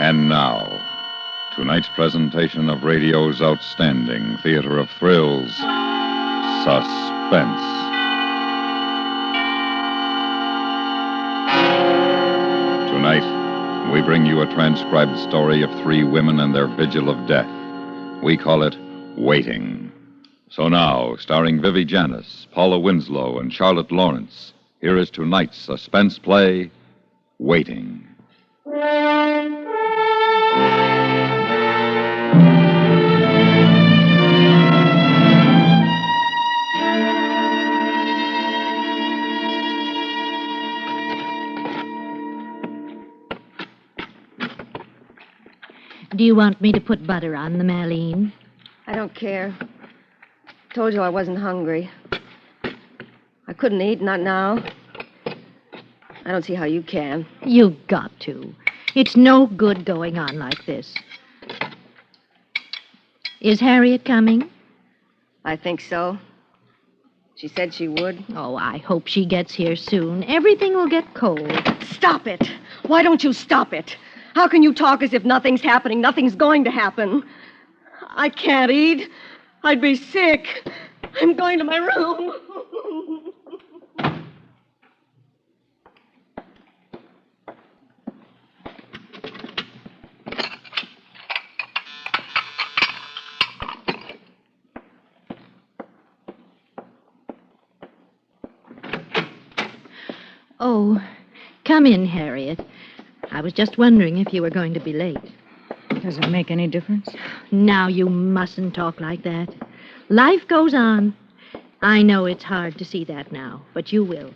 And now, tonight's presentation of radio's outstanding theater of thrills, Suspense. Tonight, we bring you a transcribed story of three women and their vigil of death. We call it Waiting. So now, starring Vivi Janis, Paula Winslow, and Charlotte Lawrence, here is tonight's suspense play, Waiting. Do you want me to put butter on them, Aline? I don't care. Told you I wasn't hungry. I couldn't eat, not now. I don't see how you can. You've got to. It's no good going on like this. Is Harriet coming? I think so. She said she would. Oh, I hope she gets here soon. Everything will get cold. Stop it! Why don't you stop it? How can you talk as if nothing's happening, nothing's going to happen? I can't eat. I'd be sick. I'm going to my room. Oh, come in, Harriet. I was just wondering if you were going to be late. Does it make any difference? Now, you mustn't talk like that. Life goes on. I know it's hard to see that now, but you will.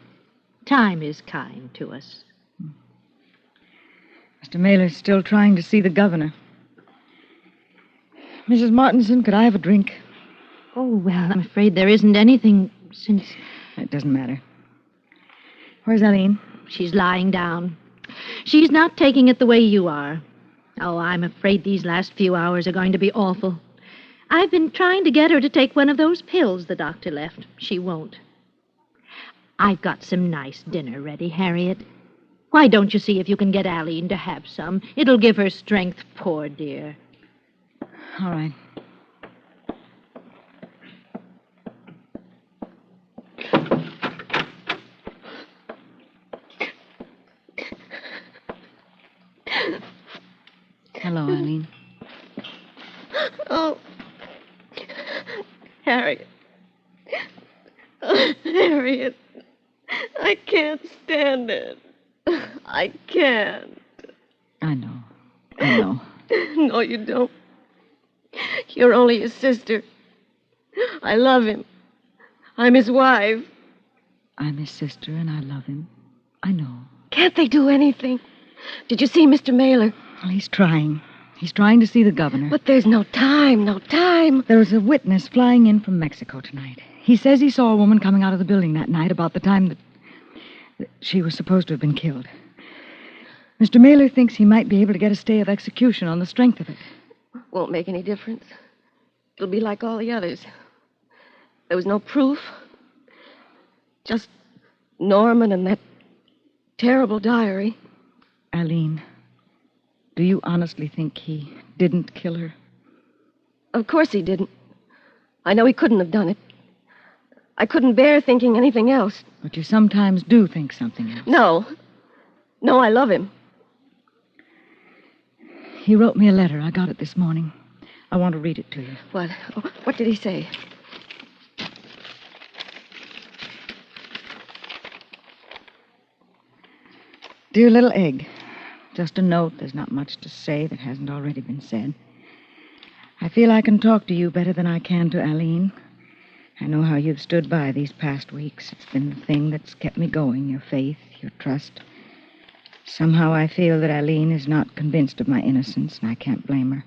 Time is kind to us. Mr. Mailer's still trying to see the governor. Mrs. Martinson, could I have a drink? Oh, well, I'm afraid there isn't anything since... It doesn't matter. Where's Aline? She's lying down. She's not taking it the way you are. Oh, I'm afraid these last few hours are going to be awful. I've been trying to get her to take one of those pills the doctor left. She won't. I've got some nice dinner ready, Harriet. Why don't you see if you can get Aline to have some? It'll give her strength, poor dear. All right. Hello, Aline. Oh. Harriet. Oh, Harriet. I can't stand it. I can't. I know. No, you don't. You're only his sister. I love him. I'm his wife. I'm his sister, and I love him. I know. Can't they do anything? Did you see Mr. Mailer? Well, he's trying. He's trying to see the governor. But there's no time. There was a witness flying in from Mexico tonight. He says he saw a woman coming out of the building that night about the time that she was supposed to have been killed. Mr. Mailer thinks he might be able to get a stay of execution on the strength of it. Won't make any difference. It'll be like all the others. There was no proof. Just Norman and that terrible diary. Aline, do you honestly think he didn't kill her? Of course he didn't. I know he couldn't have done it. I couldn't bear thinking anything else. But you sometimes do think something else. No, I love him. He wrote me a letter. I got it this morning. I want to read it to you. What did he say? Dear little egg, just a note. There's not much to say that hasn't already been said. I feel I can talk to you better than I can to Aline. I know how you've stood by these past weeks. It's been the thing that's kept me going, your faith, your trust. Somehow I feel that Aline is not convinced of my innocence, and I can't blame her.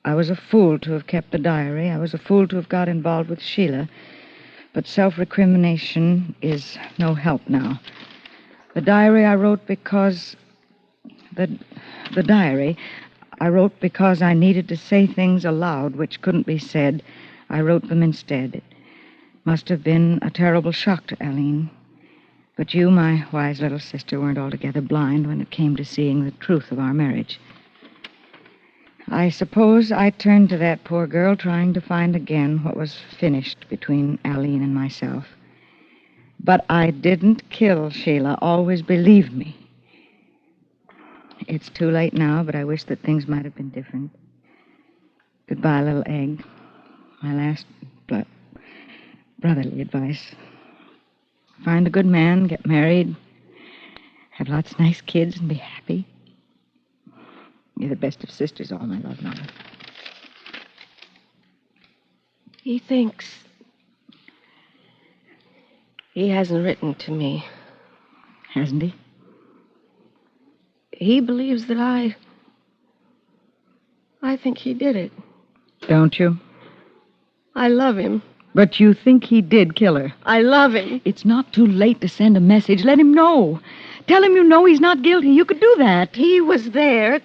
I was a fool to have kept the diary. I was a fool to have got involved with Sheila. But self-recrimination is no help now. The diary I wrote because... The diary I wrote because I needed to say things aloud which couldn't be said. I wrote them instead. It must have been a terrible shock to Aline. But you, my wise little sister, weren't altogether blind when it came to seeing the truth of our marriage. I suppose I turned to that poor girl trying to find again what was finished between Aline and myself. But I didn't kill Sheila. Always believe me. It's too late now, but I wish that things might have been different. Goodbye, little egg. My last brotherly advice. Find a good man, get married, have lots of nice kids, and be happy. You're the best of sisters, all my love, Mother. He thinks he hasn't written to me. Hasn't he? He believes that I think he did it. Don't you? I love him. But you think he did kill her. I love him. It's not too late to send a message. Let him know. Tell him you know he's not guilty. You could do that. He was there.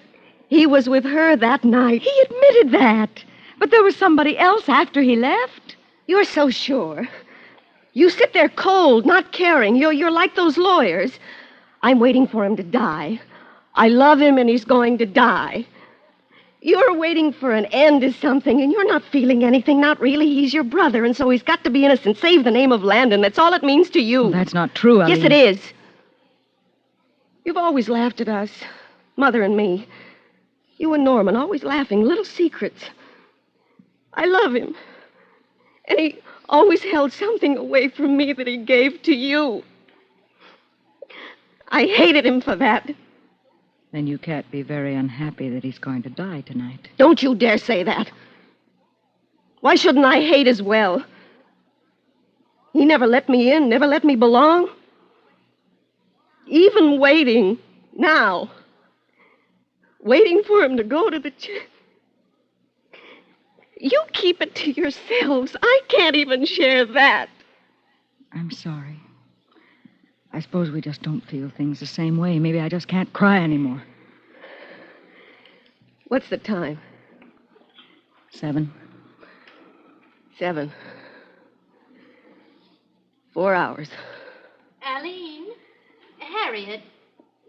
He was with her that night. He admitted that. But there was somebody else after he left. You're so sure. You sit there cold, not caring. You're like those lawyers. I'm waiting for him to die. I love him and he's going to die. You're waiting for an end to something, and you're not feeling anything. Not really. He's your brother, and so he's got to be innocent. Save the name of Landon. That's all it means to you. Well, that's not true, Aline. Yes, it is. You've always laughed at us, Mother and me. You and Norman, always laughing, little secrets. I love him. And he always held something away from me that he gave to you. I hated him for that. Then you can't be very unhappy that he's going to die tonight. Don't you dare say that. Why shouldn't I hate as well? He never let me in, never let me belong. Even waiting now. Waiting for him to go to the You keep it to yourselves. I can't even share that. I'm sorry. I suppose we just don't feel things the same way. Maybe I just can't cry anymore. What's the time? 7. 7. 4 hours. Aline, Harriet,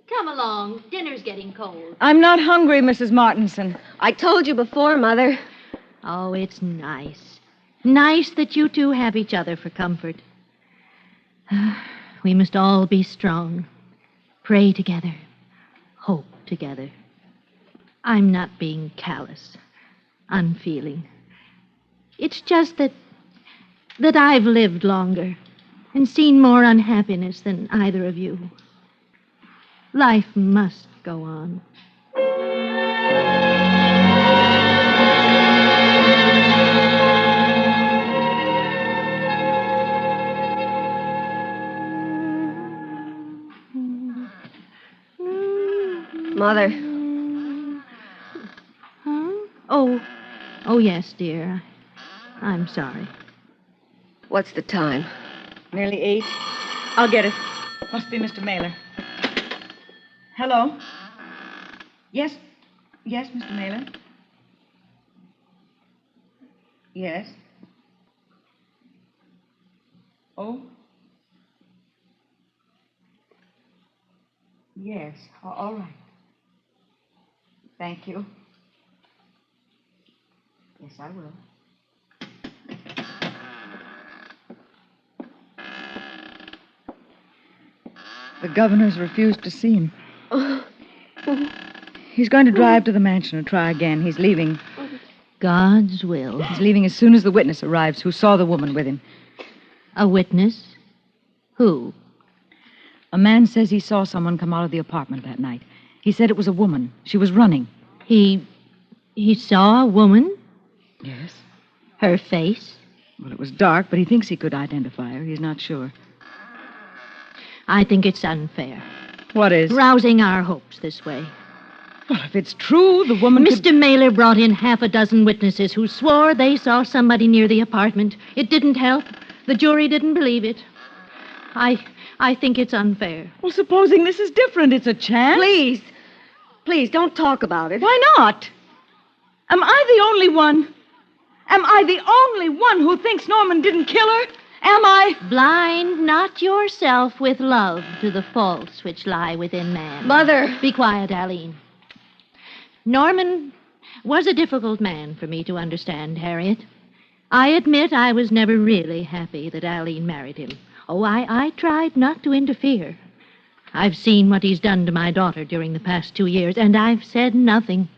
come along. Dinner's getting cold. I'm not hungry, Mrs. Martinson. I told you before, Mother. Oh, it's nice. Nice that you two have each other for comfort. We must all be strong. Pray together. Hope together. I'm not being callous, unfeeling. It's just that I've lived longer and seen more unhappiness than either of you. Life must go on. Mother. Huh? Oh, yes, dear. I'm sorry. What's the time? Nearly 8. I'll get it. Must be Mr. Mailer. Hello? Yes? Yes, Mr. Mailer? Yes? Oh? Yes. All right. Thank you. Yes, I will. The governor's refused to see him. He's going to drive to the mansion and try again. He's leaving. God's will. He's leaving as soon as the witness arrives who saw the woman with him. A witness? Who? A man says he saw someone come out of the apartment that night. He said it was a woman. She was running. He saw a woman? Yes. Her face? Well, it was dark, but he thinks he could identify her. He's not sure. I think it's unfair. What is? Rousing our hopes this way. Well, if it's true, the woman Mr. Mailer brought in half a dozen witnesses who swore they saw somebody near the apartment. It didn't help. The jury didn't believe it. I think it's unfair. Well, supposing this is different, it's a chance. Please, don't talk about it. Why not? Am I the only one? Am I the only one who thinks Norman didn't kill her? Am I? Blind not yourself with love to the faults which lie within man. Mother. Be quiet, Aline. Norman was a difficult man for me to understand, Harriet. I admit I was never really happy that Aline married him. Oh, I tried not to interfere. I've seen what he's done to my daughter during the past 2 years, and I've said nothing.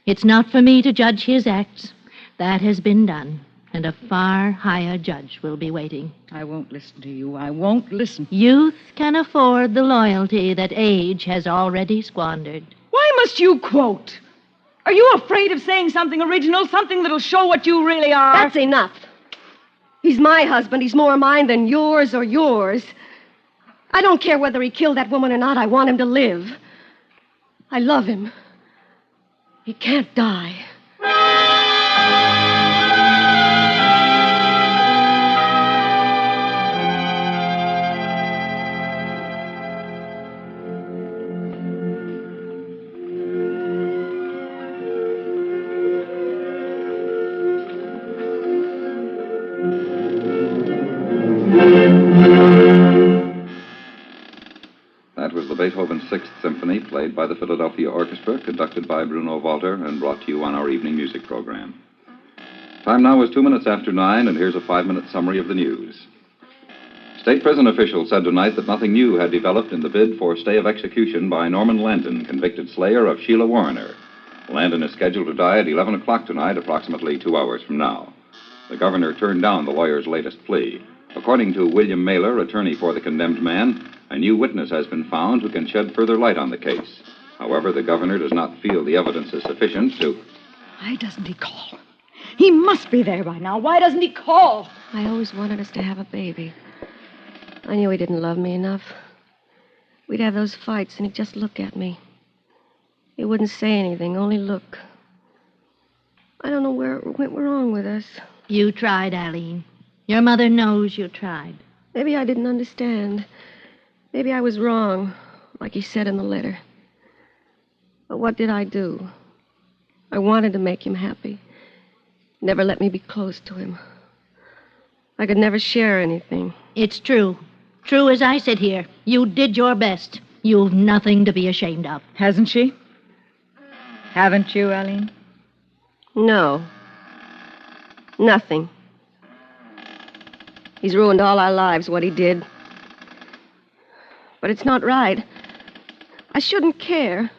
It's not for me to judge his acts. That has been done, and a far higher judge will be waiting. I won't listen to you. I won't listen. Youth can afford the loyalty that age has already squandered. Why must you quote? Are you afraid of saying something original, something that'll show what you really are? That's enough. He's my husband. He's more mine than yours or yours. I don't care whether he killed that woman or not. I want him to live. I love him. He can't die. That was the Beethoven Sixth Symphony, played by the Philadelphia Orchestra, conducted by Bruno Walter, and brought to you on our evening music program. Time now is 2 minutes after 9, and here's a 5-minute summary of the news. State prison officials said tonight that nothing new had developed in the bid for stay of execution by Norman Landon, convicted slayer of Sheila Warriner. Landon is scheduled to die at 11 o'clock tonight, approximately 2 hours from now. The governor turned down the lawyer's latest plea. According to William Mailer, attorney for the condemned man, a new witness has been found who can shed further light on the case. However, the governor does not feel the evidence is sufficient to... Why doesn't he call? He must be there by now. Why doesn't he call? I always wanted us to have a baby. I knew he didn't love me enough. We'd have those fights, and he'd just look at me. He wouldn't say anything, only look. I don't know where it went wrong with us. You tried, Aline. Your mother knows you tried. Maybe I didn't understand. Maybe I was wrong, like he said in the letter. But what did I do? I wanted to make him happy. Never let me be close to him. I could never share anything. It's true. True as I sit here. You did your best. You've nothing to be ashamed of. Hasn't she? Haven't you, Aline? No. Nothing. He's ruined all our lives, what he did. But it's not right. I shouldn't care.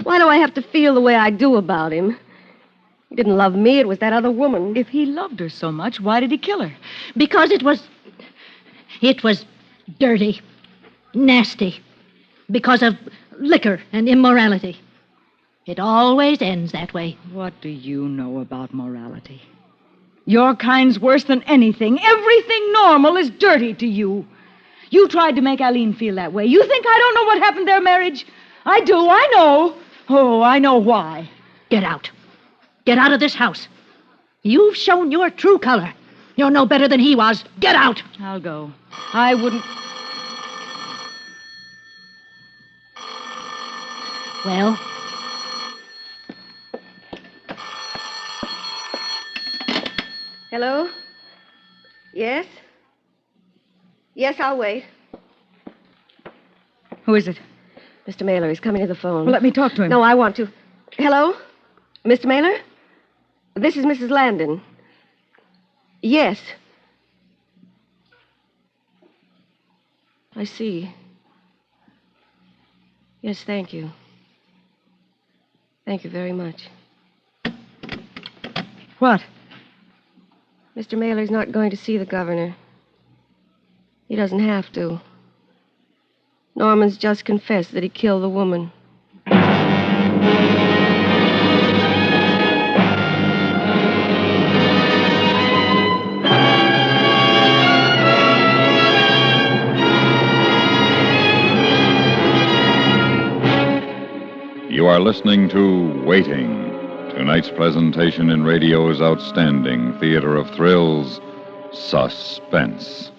Why do I have to feel the way I do about him? He didn't love me. It was that other woman. If he loved her so much, why did he kill her? Because it was dirty, nasty. Because of liquor and immorality. It always ends that way. What do you know about morality? Your kind's worse than anything. Everything normal is dirty to you. You tried to make Aline feel that way. You think I don't know what happened to their marriage? I do. I know. Oh, I know why. Get out. Get out of this house. You've shown your true color. You're no better than he was. Get out. I'll go. I wouldn't... Well... Hello? Yes? Yes, I'll wait. Who is it? Mr. Mailer, he's coming to the phone. Well, let me talk to him. No, I want to. Hello? Mr. Mailer? This is Mrs. Landon. Yes. I see. Yes, thank you. Thank you very much. What? Mr. Mailer's not going to see the governor. He doesn't have to. Norman's just confessed that he killed the woman. You are listening to Waiting, tonight's presentation in radio's outstanding theater of thrills, Suspense.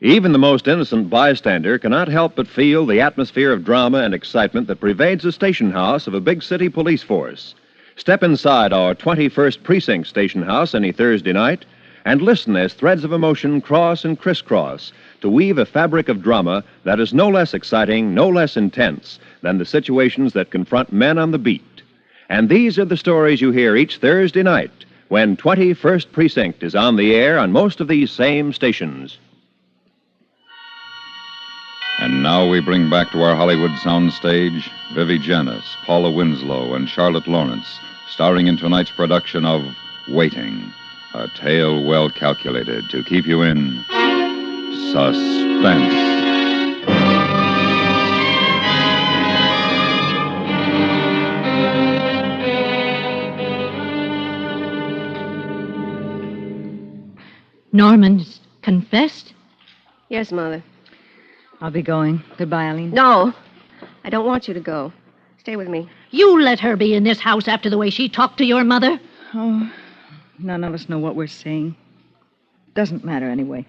Even the most innocent bystander cannot help but feel the atmosphere of drama and excitement that pervades the station house of a big city police force. Step inside our 21st Precinct station house any Thursday night and listen as threads of emotion cross and crisscross to weave a fabric of drama that is no less exciting, no less intense than the situations that confront men on the beat. And these are the stories you hear each Thursday night when 21st Precinct is on the air on most of these same stations. And now we bring back to our Hollywood soundstage Vivi Janice, Paula Winslow, and Charlotte Lawrence, starring in tonight's production of Waiting, a tale well calculated to keep you in suspense. Norman's confessed? Yes, Mother. I'll be going. Goodbye, Eileen. No, I don't want you to go. Stay with me. You let her be in this house after the way she talked to your mother? Oh, none of us know what we're saying. Doesn't matter anyway.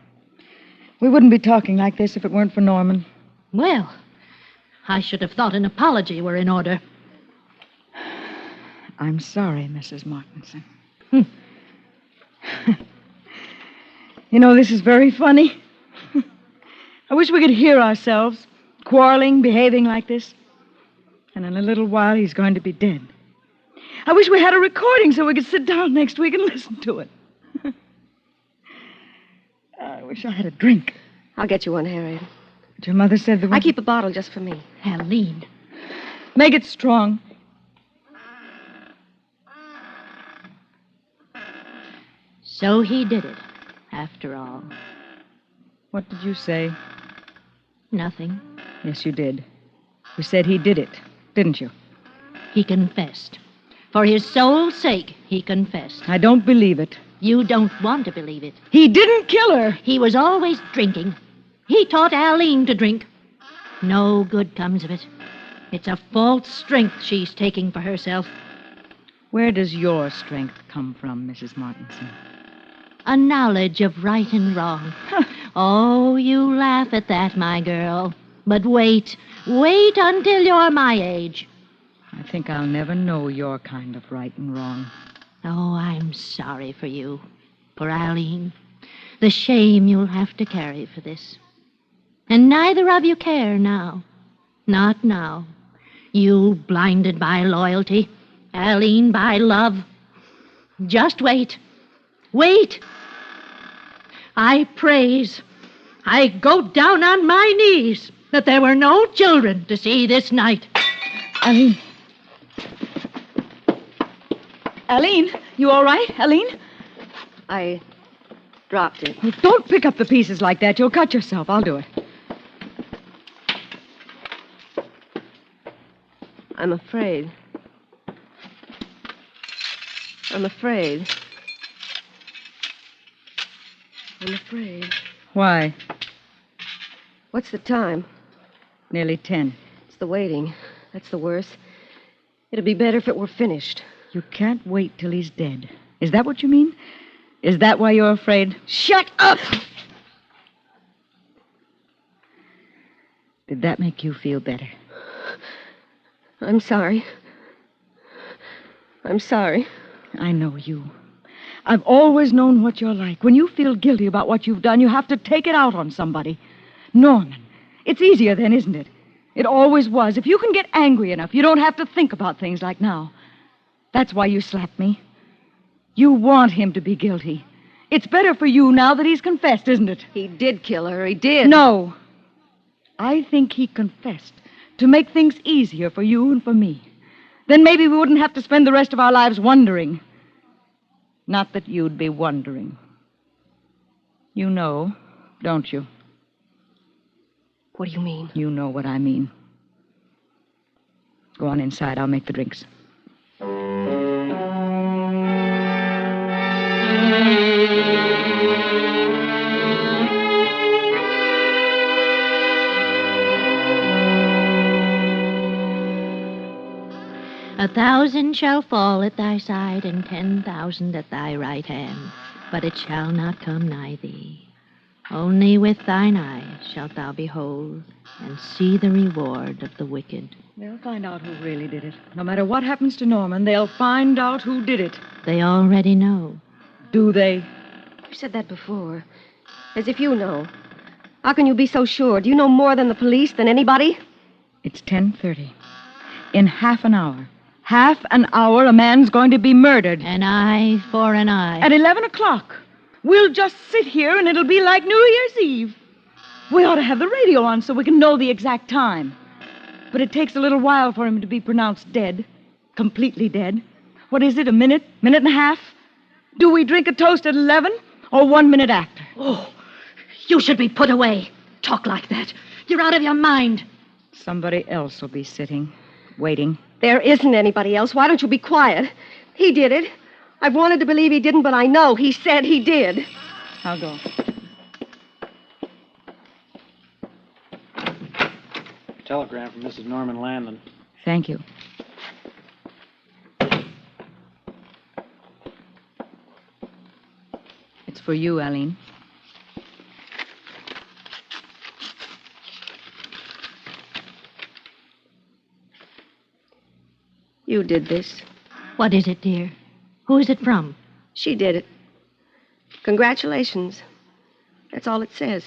We wouldn't be talking like this if it weren't for Norman. Well, I should have thought an apology were in order. I'm sorry, Mrs. Martinson. You know, this is very funny. I wish we could hear ourselves quarreling, behaving like this. And in a little while, he's going to be dead. I wish we had a recording so we could sit down next week and listen to it. I wish I had a drink. I'll get you one, Harriet. But your mother said the one... I keep a bottle just for me. Aline. Make it strong. So he did it, after all. What did you say? Nothing. Yes, you did. You said he did it, didn't you? He confessed. For his soul's sake, he confessed. I don't believe it. You don't want to believe it. He didn't kill her. He was always drinking. He taught Aline to drink. No good comes of it. It's a false strength she's taking for herself. Where does your strength come from, Mrs. Martinson? A knowledge of right and wrong. Oh, you laugh at that, my girl. But wait until you're my age. I think I'll never know your kind of right and wrong. Oh, I'm sorry for you, for Aline. The shame you'll have to carry for this. And neither of you care now. Not now. You blinded by loyalty, Aline by love. Just wait. Wait. I praise. I go down on my knees that there were no children to see this night. Aline. Aline, you all right, Aline? I dropped it. Well, don't pick up the pieces like that. You'll cut yourself. I'll do it. I'm afraid. I'm afraid. I'm afraid. Why? What's the time? Nearly 10. It's the waiting. That's the worst. It'd be better if it were finished. You can't wait till he's dead. Is that what you mean? Is that why you're afraid? Shut up! Did that make you feel better? I'm sorry. I'm sorry. I know you. I've always known what you're like. When you feel guilty about what you've done, you have to take it out on somebody. Norman, it's easier then, isn't it? It always was. If you can get angry enough, you don't have to think about things like now. That's why you slapped me. You want him to be guilty. It's better for you now that he's confessed, isn't it? He did kill her. He did. No. I think he confessed to make things easier for you and for me. Then maybe we wouldn't have to spend the rest of our lives wondering. Not that you'd be wondering. You know, don't you? What do you mean? You know what I mean. Go on inside. I'll make the drinks. 1,000 shall fall at thy side, and 10,000 at thy right hand, but it shall not come nigh thee. Only with thine eyes shalt thou behold and see the reward of the wicked. They'll find out who really did it. No matter what happens to Norman, they'll find out who did it. They already know. Do they? You said that before. As if you know. How can you be so sure? Do you know more than the police, than anybody? It's 10:30. In half an hour. Half an hour, a man's going to be murdered. An eye for an eye. At 11 o'clock. We'll just sit here and it'll be like New Year's Eve. We ought to have the radio on so we can know the exact time. But it takes a little while for him to be pronounced dead. Completely dead. What is it, a minute? Minute and a half? Do we drink a toast at 11 or 1 minute after? Oh, you should be put away. Talk like that. You're out of your mind. Somebody else will be sitting, waiting. There isn't anybody else. Why don't you be quiet? He did it. I've wanted to believe he didn't, but I know. He said he did. I'll go. Telegram from Mrs. Norman Landon. Thank you. It's for you, Aline. You did this. What is it, dear? Who is it from? She did it. Congratulations. That's all it says.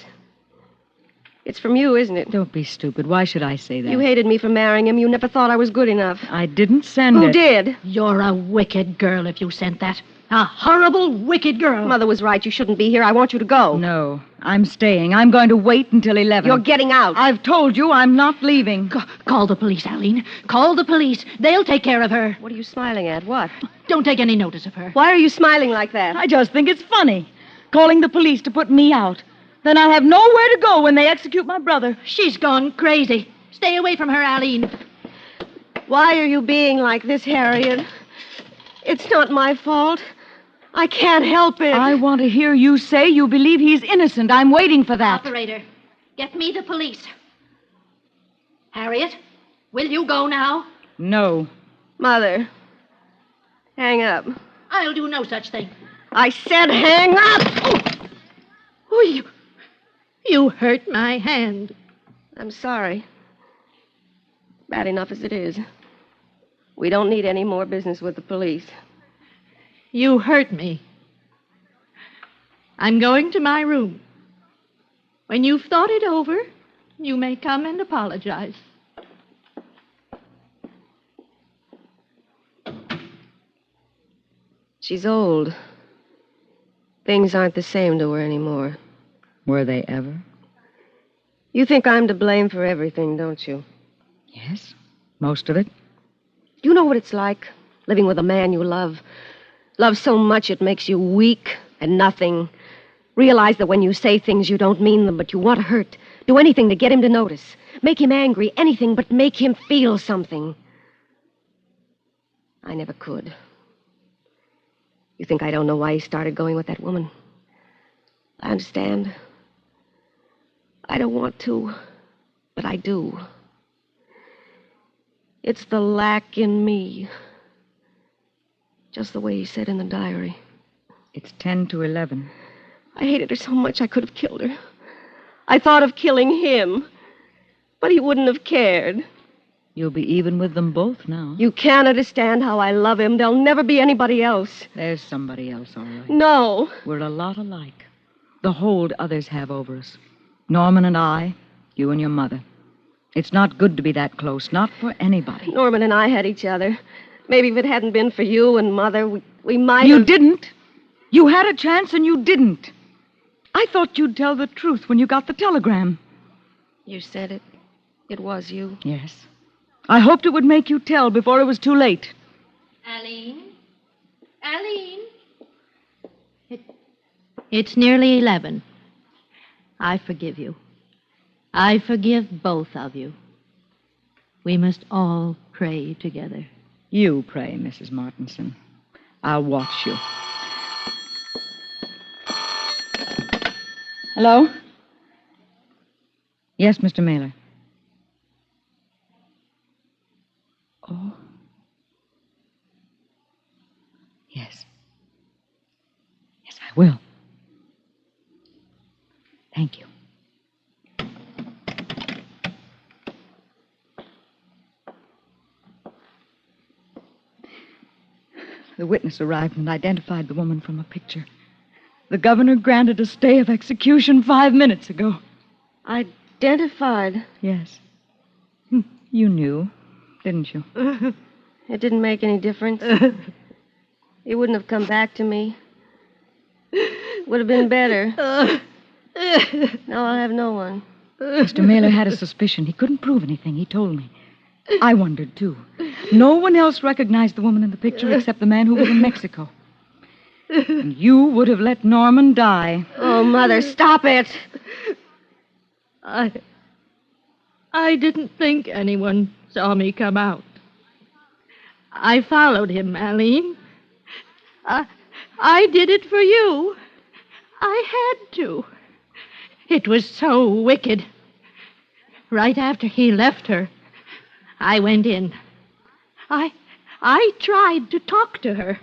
It's from you, isn't it? Don't be stupid. Why should I say that? You hated me for marrying him. You never thought I was good enough. I didn't send Who it. did? You're a wicked girl if you sent that. A horrible, wicked girl. Mother was right. You shouldn't be here. I want you to go. No, I'm staying. I'm going to wait until 11. You're getting out. I've told you I'm not leaving. Call the police, Aline. Call the police. They'll take care of her. What are you smiling at? What? Don't take any notice of her. Why are you smiling like that? I just think it's funny. Calling the police to put me out. Then I'll have nowhere to go when they execute my brother. She's gone crazy. Stay away from her, Aline. Why are you being like this, Harriet? It's not my fault. I can't help it. I want to hear you say you believe he's innocent. I'm waiting for that. Operator, get me the police. Harriet, will you go now? No. Mother, hang up. I'll do no such thing. I said hang up! Oh, you hurt my hand. I'm sorry. Bad enough as it is. We don't need any more business with the police. You hurt me. I'm going to my room. When you've thought it over, you may come and apologize. She's old. Things aren't the same to her anymore. Were they ever? You think I'm to blame for everything, don't you? Yes, most of it. You know what it's like, living with a man you love. Love so much it makes you weak and nothing. Realize that when you say things, you don't mean them, but you want to hurt. Do anything to get him to notice. Make him angry, anything but make him feel something. I never could. You think I don't know why he started going with that woman? I understand. I don't want to, but I do. It's the lack in me. Just the way he said in the diary. It's 10 to 11. I hated her so much I could have killed her. I thought of killing him, but he wouldn't have cared. You'll be even with them both now. You can't understand how I love him. There'll never be anybody else. There's somebody else, all right. No. We're a lot alike. The hold others have over us. Norman and I, you and your mother. It's not good to be that close, not for anybody. Norman and I had each other. Maybe if it hadn't been for you and Mother, we might You have... didn't. You had a chance and you didn't. I thought you'd tell the truth when you got the telegram. You said it. It was you. Yes. I hoped it would make you tell before it was too late. Aline? Aline? It's nearly 11. I forgive you. I forgive both of you. We must all pray together. You pray, Mrs. Martinson. I'll watch you. Hello? Yes, Mr. Mailer. Oh. Yes. Yes, I will. Thank you. The witness arrived and identified the woman from a picture. The governor granted a stay of execution 5 minutes ago. Identified. Yes. You knew, didn't you? It didn't make any difference. He wouldn't have come back to me. Would have been better. Now I'll have no one. Mr. Mailer had a suspicion. He couldn't prove anything, he told me. I wondered, too. No one else recognized the woman in the picture except the man who was in Mexico. And you would have let Norman die. Oh, Mother, stop it. I didn't think anyone saw me come out. I followed him, Aline. I did it for you. I had to. It was so wicked. Right after he left her, I went in. I tried to talk to her.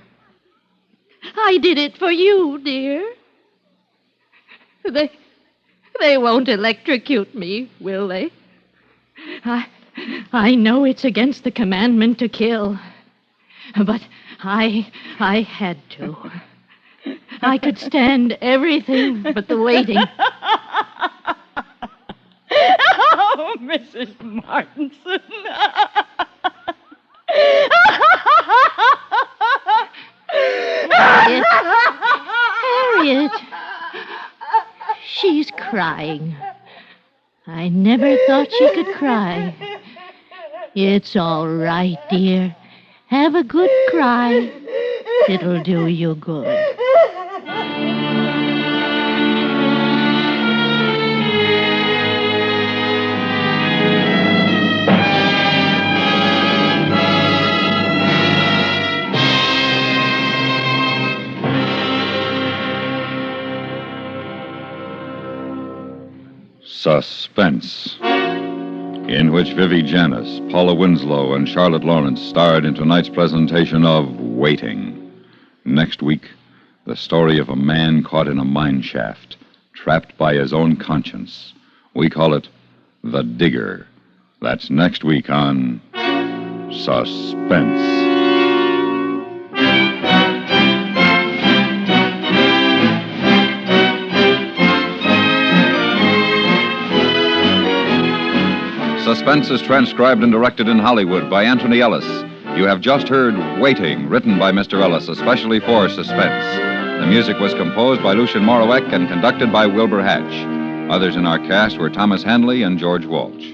I did it for you, dear. They won't electrocute me, will they? I know it's against the commandment to kill, but I had to. I could stand everything but the waiting. Oh, Mrs. Martinson. Harriet. She's crying. I never thought she could cry. It's all right, dear. Have a good cry. It'll do you good. Suspense, in which Vivi Janis, Paula Winslow, and Charlotte Lawrence starred in tonight's presentation of Waiting. Next week, the story of a man caught in a mine shaft, trapped by his own conscience. We call it The Digger. That's next week on Suspense. Suspense is transcribed and directed in Hollywood by Anthony Ellis. You have just heard Waiting, written by Mr. Ellis, especially for Suspense. The music was composed by Lucien Morawek and conducted by Wilbur Hatch. Others in our cast were Thomas Hanley and George Walsh.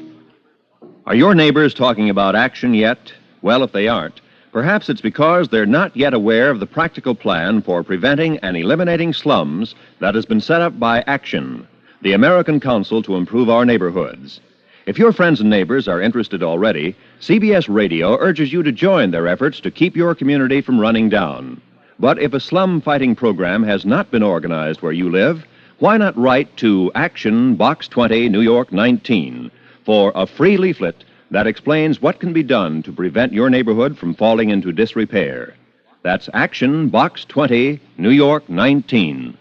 Are your neighbors talking about action yet? Well, if they aren't, perhaps it's because they're not yet aware of the practical plan for preventing and eliminating slums that has been set up by Action, the American Council to Improve Our Neighborhoods. If your friends and neighbors are interested already, CBS Radio urges you to join their efforts to keep your community from running down. But if a slum fighting program has not been organized where you live, why not write to Action, Box 20, New York 19, for a free leaflet that explains what can be done to prevent your neighborhood from falling into disrepair. That's Action, Box 20, New York 19.